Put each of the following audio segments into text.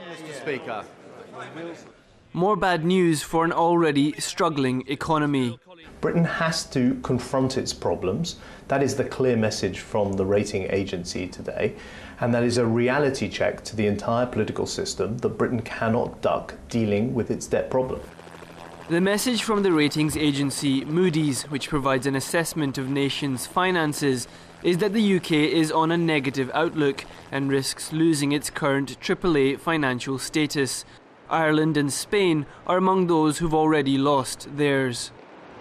Mr. Speaker. More bad news for an already struggling economy. Britain has to confront its problems. That is the clear message from the rating agency today. And that is a reality check to the entire political system that Britain cannot duck dealing with its debt problem. The message from the ratings agency Moody's, which provides an assessment of nations' finances, is that the UK is on a negative outlook and risks losing its current AAA financial status. Ireland and Spain are among those who've already lost theirs.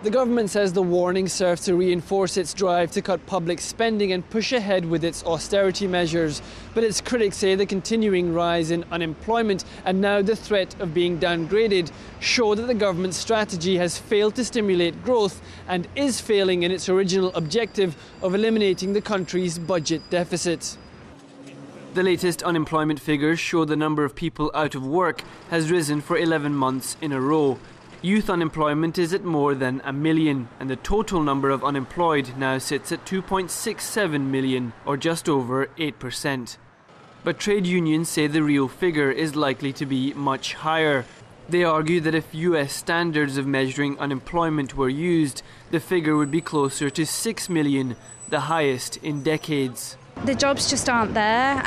The government says the warning serves to reinforce its drive to cut public spending and push ahead with its austerity measures. But its critics say the continuing rise in unemployment and now the threat of being downgraded show that the government's strategy has failed to stimulate growth and is failing in its original objective of eliminating the country's budget deficit. The latest unemployment figures show the number of people out of work has risen for 11 months in a row. Youth unemployment is at more than 1 million, and the total number of unemployed now sits at 2.67 million, or just over 8%. But trade unions say the real figure is likely to be much higher. They argue that if US standards of measuring unemployment were used, the figure would be closer to 6 million, the highest in decades. The jobs just aren't there.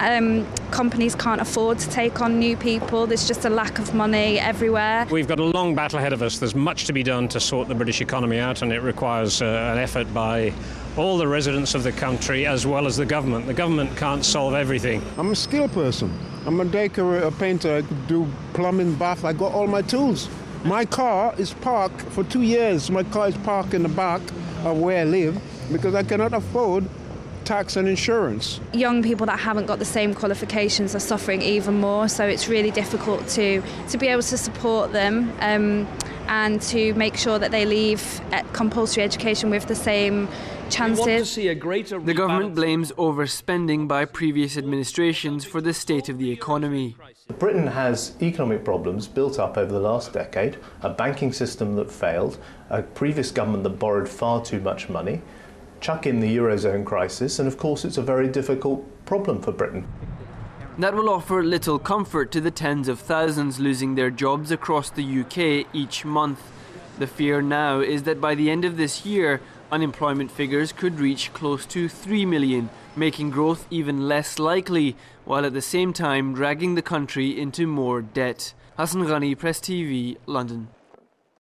Companies can't afford to take on new people. There's just a lack of money everywhere. We've got a long battle ahead of us. There's much to be done to sort the British economy out, and it requires an effort by all the residents of the country as well as the government. The government can't solve everything. I'm a skilled person. I'm a decorator, a painter. I could do plumbing, bath. I got all my tools. My car is parked for 2 years. My car is parked in the back of where I live because I cannot afford tax and insurance. Young people that haven't got the same qualifications are suffering even more, so it's really difficult to be able to support them and to make sure that they leave compulsory education with the same chances. The government blames overspending by previous administrations for the state of the economy. Britain has economic problems built up over the last decade, a banking system that failed, a previous government that borrowed far too much money, chuck in the Eurozone crisis, and of course it's a very difficult problem for Britain. That will offer little comfort to the tens of thousands losing their jobs across the UK each month. The fear now is that by the end of this year, unemployment figures could reach close to 3 million, making growth even less likely, while at the same time dragging the country into more debt. Hassan Ghani, Press TV, London.